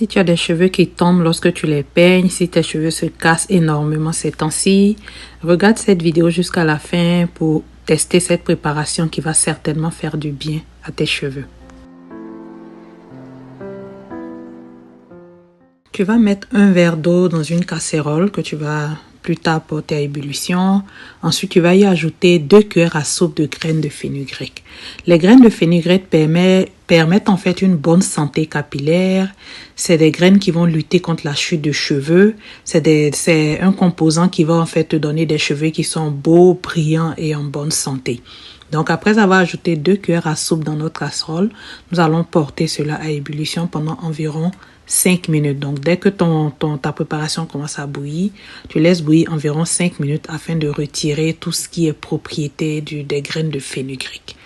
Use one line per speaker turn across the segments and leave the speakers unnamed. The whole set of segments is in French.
Si tu as des cheveux qui tombent lorsque tu les peignes, si tes cheveux se cassent énormément ces temps-ci, regarde cette vidéo jusqu'à la fin pour tester cette préparation qui va certainement faire du bien à tes cheveux. Tu vas mettre un verre d'eau dans une casserole que tu vas plus tard porter à ébullition. Ensuite, tu vas y ajouter 2 cuillères à soupe de graines de fenugrec. Les graines de fenugrec permettent en fait une bonne santé capillaire. C'est des graines qui vont lutter contre la chute de cheveux. C'est un composant qui va en fait te donner des cheveux qui sont beaux, brillants et en bonne santé. Donc, après avoir ajouté 2 cuillères à soupe dans notre casserole, nous allons porter cela à ébullition pendant environ 5 minutes. Donc, dès que ta préparation commence à bouillir, tu laisses bouillir environ 5 minutes afin de retirer tout ce qui est propriété des graines de fenugrec.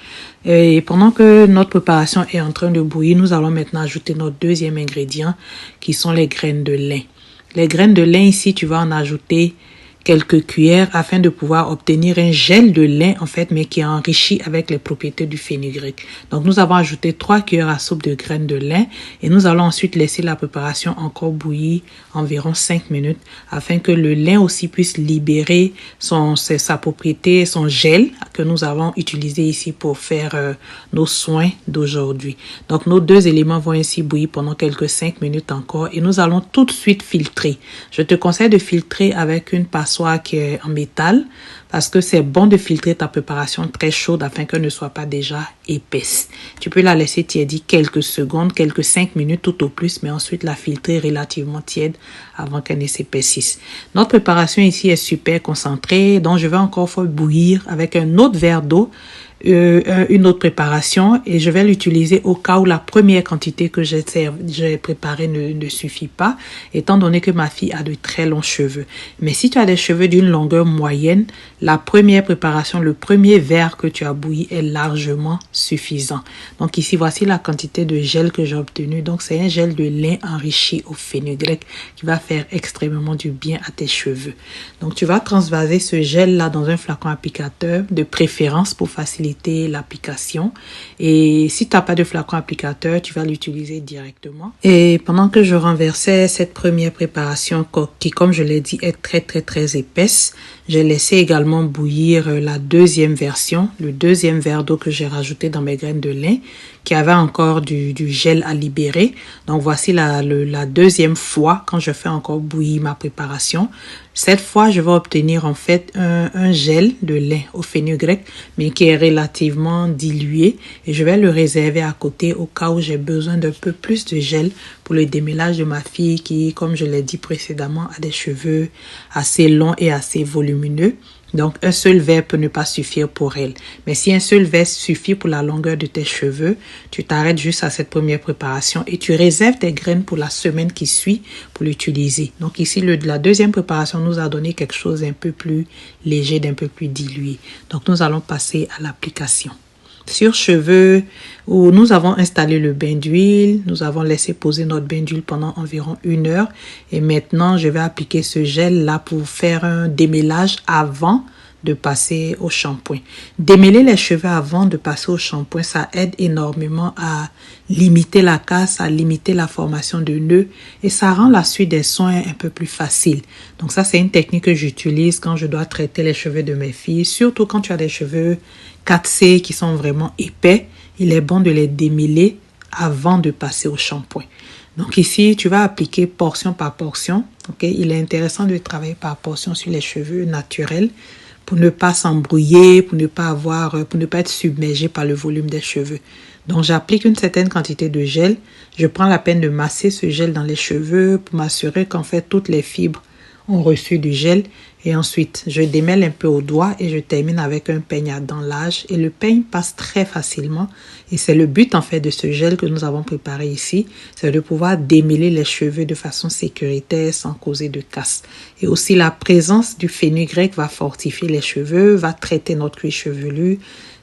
Et pendant que notre préparation est en train de bouillir, nous allons maintenant ajouter notre deuxième ingrédient qui sont les graines de lin. Les graines de lin ici, tu vas en ajouter quelques cuillères afin de pouvoir obtenir un gel de lin en fait, mais qui est enrichi avec les propriétés du fenugrec. Donc nous avons ajouté 3 cuillères à soupe de graines de lin et nous allons ensuite laisser la préparation encore bouillir environ 5 minutes afin que le lin aussi puisse libérer sa propriété, son gel que nous avons utilisé ici pour faire nos soins d'aujourd'hui. Donc nos deux éléments vont ainsi bouillir pendant quelques 5 minutes encore et nous allons tout de suite filtrer. Je te conseille de filtrer avec une passoire qui est en métal parce que c'est bon de filtrer ta préparation très chaude afin qu'elle ne soit pas déjà épaisse. Tu peux la laisser tiédir quelques secondes, quelques 5 minutes tout au plus, mais ensuite la filtrer relativement tiède avant qu'elle ne s'épaississe. Notre préparation ici est super concentrée, donc je vais encore faire bouillir avec un autre verre d'eau une autre préparation et je vais l'utiliser au cas où la première quantité que j'ai préparée ne suffit pas, étant donné que ma fille a de très longs cheveux. Mais si tu as des cheveux d'une longueur moyenne, la première préparation, le premier verre que tu as bouilli est largement suffisant. Donc ici, voici la quantité de gel que j'ai obtenu. Donc c'est un gel de lin enrichi au fenugrec qui va faire extrêmement du bien à tes cheveux. Donc tu vas transvaser ce gel là dans un flacon applicateur de préférence pour faciliter l'application. Et si tu n'as pas de flacon applicateur, tu vas l'utiliser directement. Et pendant que je renversais cette première préparation qui, comme je l'ai dit, est très épaisse, j'ai laissé également bouillir la deuxième version, le deuxième verre d'eau que j'ai rajouté dans mes graines de lin, qui avait encore du gel à libérer. Donc voici la deuxième fois quand je fais encore bouillir ma préparation. Cette fois, je vais obtenir en fait un gel de lin au fenugrec, mais qui est relativement dilué. Et je vais le réserver à côté au cas où j'ai besoin d'un peu plus de gel pour le démêlage de ma fille qui, comme je l'ai dit précédemment, a des cheveux assez longs et assez volumineux. Donc, un seul verre peut ne pas suffire pour elle. Mais si un seul verre suffit pour la longueur de tes cheveux, tu t'arrêtes juste à cette première préparation et tu réserves tes graines pour la semaine qui suit pour l'utiliser. Donc ici, la deuxième préparation nous a donné quelque chose d'un peu plus léger, d'un peu plus dilué. Donc, nous allons passer à l'application. Sur cheveux, où nous avons installé le bain d'huile, nous avons laissé poser notre bain d'huile pendant environ 1 heure et maintenant je vais appliquer ce gel là pour faire un démêlage avant de passer au shampoing. Démêler les cheveux avant de passer au shampoing, ça aide énormément à limiter la casse, à limiter la formation de nœuds et ça rend la suite des soins un peu plus facile. Donc ça, c'est une technique que j'utilise quand je dois traiter les cheveux de mes filles, surtout quand tu as des cheveux 4C qui sont vraiment épais. Il est bon de les démêler avant de passer au shampoing. Donc ici, tu vas appliquer portion par portion. Okay? Il est intéressant de travailler par portion sur les cheveux naturels pour ne pas s'embrouiller, pour ne pas être submergé par le volume des cheveux. Donc, j'applique une certaine quantité de gel. Je prends la peine de masser ce gel dans les cheveux pour m'assurer qu'en fait, toutes les fibres ont reçu du gel. Et ensuite, je démêle un peu au doigt et je termine avec un peigne à dents larges. Et le peigne passe très facilement. Et c'est le but en fait de ce gel que nous avons préparé ici. C'est de pouvoir démêler les cheveux de façon sécuritaire sans causer de casse. Et aussi la présence du fenugrec va fortifier les cheveux, va traiter notre cuir chevelu.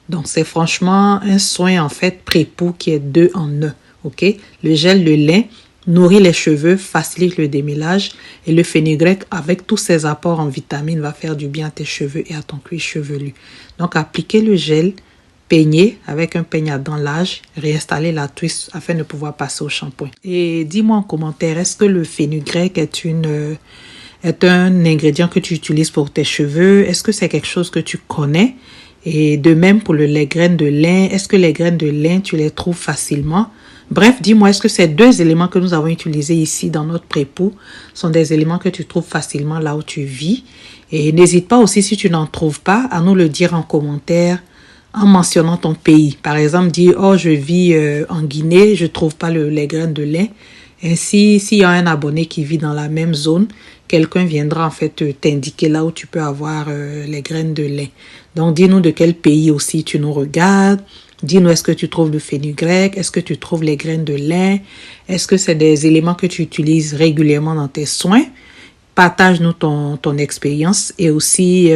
Donc c'est franchement un soin en fait pré-pou qui est 2 en 1. Ok? Le gel de lin nourrit les cheveux, facilite le démêlage et le fenugrec avec tous ses apports en vitamines va faire du bien à tes cheveux et à ton cuir chevelu. Donc appliquez le gel, peigner avec un peigne à dents large, réinstaller la twist afin de pouvoir passer au shampoing. Et dis-moi en commentaire, est-ce que le fenugrec est un ingrédient que tu utilises pour tes cheveux? Est-ce que c'est quelque chose que tu connais? Et de même pour les graines de lin, est-ce que les graines de lin, tu les trouves facilement? Bref, dis-moi, est-ce que ces deux éléments que nous avons utilisés ici dans notre prépo sont des éléments que tu trouves facilement là où tu vis? Et n'hésite pas aussi, si tu n'en trouves pas, à nous le dire en commentaire en mentionnant ton pays. Par exemple, dire, oh, je vis en Guinée, je trouve pas les graines de lin. Ainsi, s'il y a un abonné qui vit dans la même zone, quelqu'un viendra en fait t'indiquer là où tu peux avoir les graines de lin. Donc, dis-nous de quel pays aussi tu nous regardes. Dis-nous, est-ce que tu trouves le fenugrec? Est-ce que tu trouves les graines de lin? Est-ce que c'est des éléments que tu utilises régulièrement dans tes soins? Partage-nous ton expérience et aussi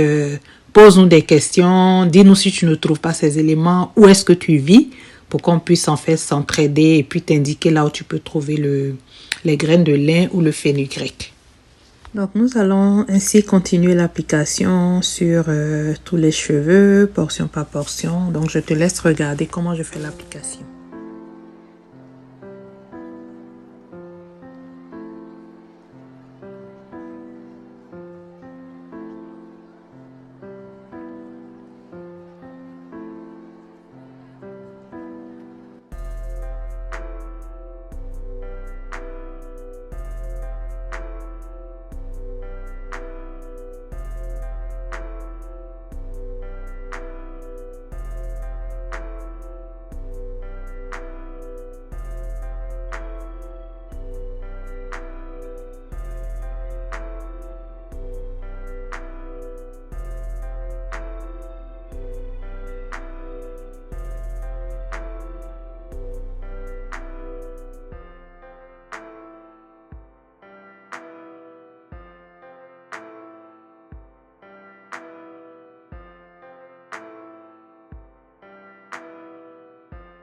pose-nous des questions. Dis-nous si tu ne trouves pas ces éléments, où est-ce que tu vis pour qu'on puisse en fait s'entraider et puis t'indiquer là où tu peux trouver les graines de lin ou le fenugrec. Donc, nous allons ainsi continuer l'application sur tous les cheveux, portion par portion. Donc, je te laisse regarder comment je fais l'application.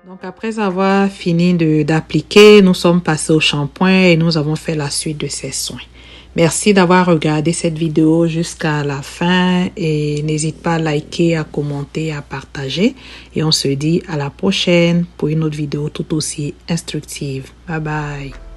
Donc, après avoir fini d'appliquer, nous sommes passés au shampoing et nous avons fait la suite de ces soins. Merci d'avoir regardé cette vidéo jusqu'à la fin et n'hésite pas à liker, à commenter, à partager. Et on se dit à la prochaine pour une autre vidéo tout aussi instructive. Bye bye.